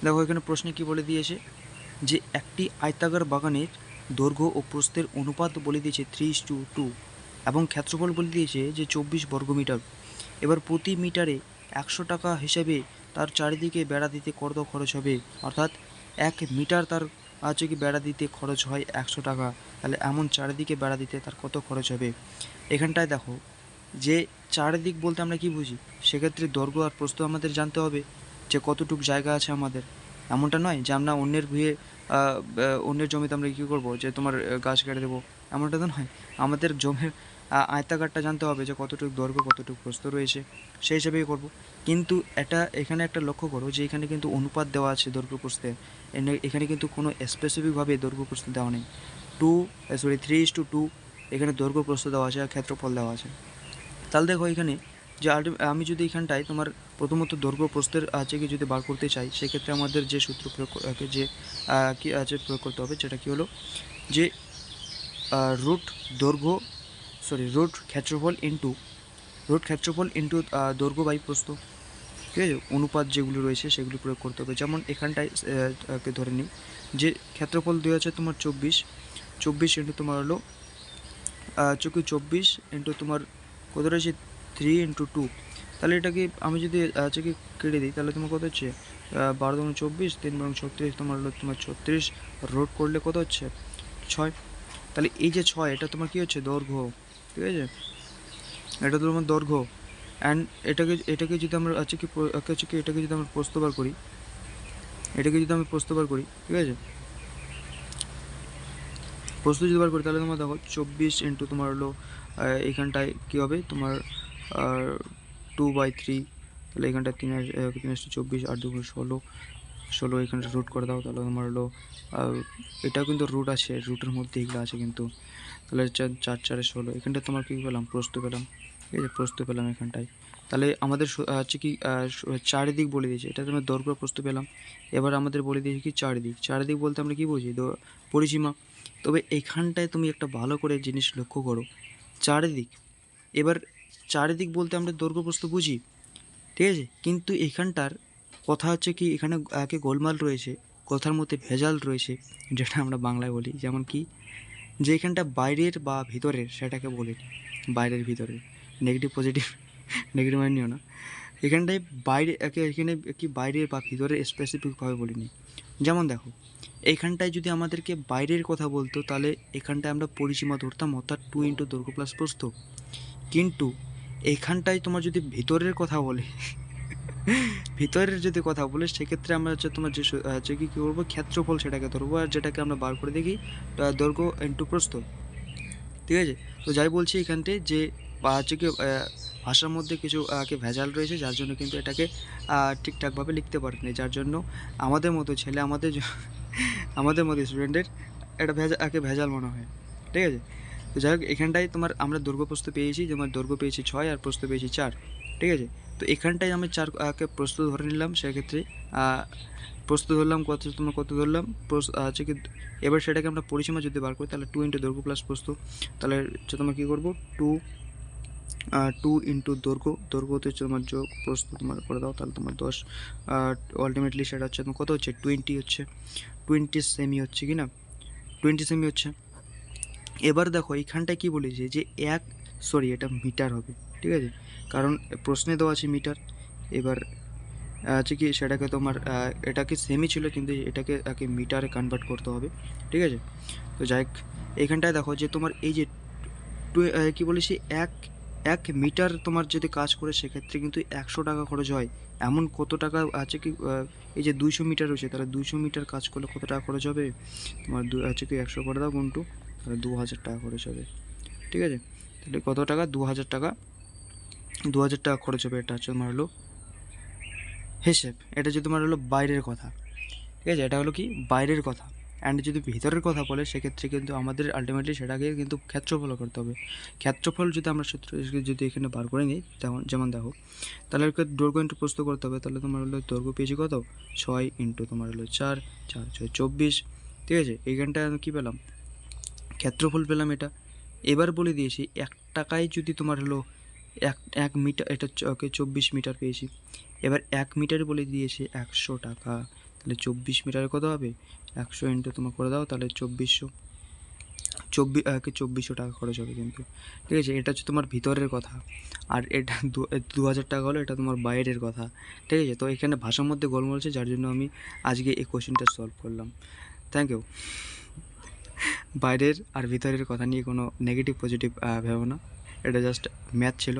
দেখো এখানে প্রশ্নে কি বলে দিয়েছে যে একটি আয়তাকার বাগানের দৈর্ঘ্য ও প্রস্থের অনুপাত বলে দিয়েছে 3:2 এবং ক্ষেত্রফল বলে দিয়েছে যে 24 বর্গমিটার। এবার প্রতি মিটারে 100 টাকা হিসেবে তার চারিদিকে বেড়া দিতে কত খরচ হবে, অর্থাৎ 1 মিটার তার কি বেড়া দিতে খরচ হয় 100 টাকা, তাহলে এমন চারিদিকে বেড়া দিতে তার কত খরচ হবে। এখানটায় দেখো যে চারিদিক বলতে আমরা কি বুঝি, সেক্ষেত্রে দৈর্ঘ্য আর প্রস্থ আমাদের জানতে হবে যে কতটুকু জায়গা আছে আমাদের। এমনটা নয় যে আমরা অন্যের ভুঁইয়ে অন্যের জমিতে আমরা কী করবো যে তোমার গাছ কেটে দেবো, এমনটা তো নয়। আমাদের জমির আয়তাকারটা জানতে হবে যে কতটুকু দৈর্ঘ্য কতটুকু প্রস্থ রয়েছে, সেই হিসেবেই করব। কিন্তু এটা এখানে একটা লক্ষ্য করো যে এখানে কিন্তু অনুপাত দেওয়া আছে দৈর্ঘ্য প্রস্থের। এখানে কিন্তু কোনো স্পেসিফিকভাবে দৈর্ঘ্য প্রস্থ দেওয়া নেই। 3:2 এখানে দৈর্ঘ্য প্রস্থ দেওয়া আছে আর ক্ষেত্রফল দেওয়া আছে। তাহলে দেখো এখানে যে আমি যদি এখানটায় তোমার প্রথমত দৈর্ঘ্য প্রস্থের কি যদি বার করতে চাই, সেক্ষেত্রে আমাদের যে সূত্র প্রয়োগ যে কি আছে প্রয়োগ করতে হবে, যেটা কি হলো যে রুট দৈর্ঘ্য রুট ক্ষেত্রফল ইন্টু দৈর্ঘ্য বাই প্রস্থ। ঠিক আছে, অনুপাত যেগুলো রয়েছে সেগুলো প্রয়োগ করতে হবে। যেমন এখানটায় ধরে নিই যে ক্ষেত্রফল দেওয়া আছে তোমার 24 ইন্টু তোমার হলো 24 ইন্টু তোমার কত রয়েছে 3:2। তাহলে এটাকে আমি যদি কি কেটে দিই, তাহলে তোমার কত হচ্ছে 12×24, 3×36, তোমার হলো তোমার 36 রোড করলে কত হচ্ছে 6। তাহলে এই যে 6 এটা তোমার কী হচ্ছে দৈর্ঘ্য। ঠিক আছে, এটা তোমার দৈর্ঘ্য। অ্যান্ড এটাকে যদি আমরা এটাকে যদি আমরা প্রস্থ বার করি, ঠিক আছে, প্রস্থ যদি বার করি তাহলে তোমার দেখো 24 ইন্টু তোমার হলো এইখানটায় কী হবে তোমার 2/3, তাহলে এখানটায় 3:24, 8×2=16, এখানটা রুট করে দাও, তাহলে তোমার হলো এটাও কিন্তু রুট আছে, রুটের মধ্যে এগুলো আছে কিন্তু। তাহলে 4×4=16, এখানটা তোমার কী পেলাম প্রস্থ পেলাম। ঠিক আছে, প্রস্থ পেলাম এখানটায়। তাহলে আমাদের কি চারিদিক বলে দিয়েছে, এটা তোমার দৈর্ঘ্য প্রস্থ পেলাম। এবার আমাদের বলে দিয়েছে কি চারিদিক বলতে আমরা কি বুঝি পরিসীমা। তবে এখানটায় তুমি একটা ভালো করে জিনিস লক্ষ্য করো, চারিদিক। এবার চারিদিক বলতে আমরা দৈর্ঘ্য প্রস্থ বুঝি, ঠিক আছে, কিন্তু এখানটার কথা হচ্ছে কি এখানে গোলমাল রয়েছে, কথার মধ্যে ভেজাল রয়েছে, যেটা আমরা বাংলায় বলি। যেমন কি যে এখানটা বাইরের বা ভিতরের সেটাকে বলি, বাইরের ভিতরের নেগেটিভ পজিটিভ নেগেটিভ মানে নিও না। এখানটায় এখানে কি বাইরের বা ভিতরের স্পেসিফিকভাবে বলিনি। যেমন দেখো এইখানটায় যদি আমাদেরকে বাইরের কথা বলতো, তাহলে এখানটায় আমরা পরিসীমা ধরতাম, অর্থাৎ 2 দৈর্ঘ্য প্লাস প্রস্থ। কিন্তু এইখানটায় তোমার যদি ভিতরের কথা বলে ভিতরের যদি কথা বলে, সেক্ষেত্রে আমরা তোমার যে কী করবো ক্ষেত্রফল সেটাকে ধরবো, আর যেটাকে আমরা বার করে দেখি দৈর্ঘ্য ইন্টু প্রস্থ। ঠিক আছে, তো যাই বলছি এখানটায় যে কি ভাষার মধ্যে কিছু ভেজাল রয়েছে, যার জন্য কিন্তু এটাকে ঠিকঠাকভাবে লিখতে পারেনি, যার জন্য আমাদের মতো ছেলে আমাদের মতো স্টুডেন্টের একটা ভেজাল মনে হয়। ঠিক আছে, তো যাই হোক এখানটায় তোমার আমরা দৈর্ঘ্য প্রস্থ পেয়েছি, তোমার দৈর্ঘ্য পেয়েছি 6 আর প্রস্থ পেয়েছি 4। ঠিক আছে, তো এখানটায় আমি 4 প্রস্থ ধরে নিলাম, সেক্ষেত্রে প্রস্থ ধরলাম কত ধরলাম কি। এবার সেটাকে আমরা পরিসীমা যদি বার করি, তাহলে 2 দৈর্ঘ্য প্লাস প্রস্থ। তাহলে তোমার কী করবো 2 ইন্টু দৈর্ঘ্য হচ্ছে তোমার যোগ প্রস্থ তোমার করে দাও, তাহলে তোমার 10। আলটিমেটলি সেটা হচ্ছে তোমার কত হচ্ছে 20 হচ্ছে, 20 সেমি হচ্ছে কি না, 20 সেমি হচ্ছে। এবার দেখো এইখানটায় কি বলেছে যে এটা মিটার হবে। ঠিক আছে, কারণ প্রশ্নে দেওয়া আছে মিটার। এবার কি সেটাকে তোমার এটাকে সেমি ছিল, কিন্তু এটাকে মিটারে কনভার্ট করতে হবে। ঠিক আছে, তো যাই হোক এইখানটায় দেখো যে তোমার এই যে কী বলেছি 1 মিটার তোমার যদি কাজ করে, সেক্ষেত্রে কিন্তু 100 টাকা খরচ হয়। এমন কত টাকা কি এই যে 200 মিটার রয়েছে, তাহলে 200 মিটার কাজ করলে কত টাকা খরচ হবে তোমার কি 100 করে দাও গুনটু, তাহলে 2000 টাকা খরচ হবে। ঠিক আছে, তাহলে কত টাকা 2000 টাকা খরচ হবে। এটা হচ্ছে তোমার হলো হিসেব। এটা যদি তোমার হলো বাইরের কথা। ঠিক আছে, এটা হলো কি বাইরের কথা। অ্যান্ড যদি ভিতরের কথা বলে, সেক্ষেত্রে কিন্তু আমাদের আলটিমেটলি সেটাকে কিন্তু ক্ষেত্রফল করতে হবে। ক্ষেত্রফল যদি আমরা সূত্র যদি এখানে বার করে নিই, যেমন দেখো তাহলে দৈর্ঘ্য ইন্টু প্রস্থ করতে হবে। তাহলে তোমার হলো দৈর্ঘ্য পেয়েছি কত 6 ইন্টু তোমার হলো 4, 4 6 24। ঠিক আছে, এইখানটা আমি কী পেলাম ক্ষেত্রফল পেলাম এটা। এবার বলে দিয়েছি 1 টাকায় যদি তোমার হলো 1 মিটার, এটা 24 মিটার পেয়েছি। এবার 1 মিটার বলে দিয়েছে 100 টাকা। তাহলে 24 মিটারে কত হবে, 100 ইন্টু তোমার করে দাও, তাহলে 2400 টাকা খরচ হবে কিন্তু। ঠিক আছে, এটা হচ্ছে তোমার ভিতরের কথা। আর এটা 2000 টাকা হলো, এটা তোমার বাইরের কথা। ঠিক আছে, তো এখানে ভাষার মধ্যে গোলমাল হচ্ছে, যার জন্য আমি আজকে এই কোশ্চেনটা সলভ করলাম। Thank you. বাইরের আর ভিতরের কথা নিয়ে কোনো নেগেটিভ পজিটিভ ভেবো না, এটা জাস্ট ম্যাথ ছিল।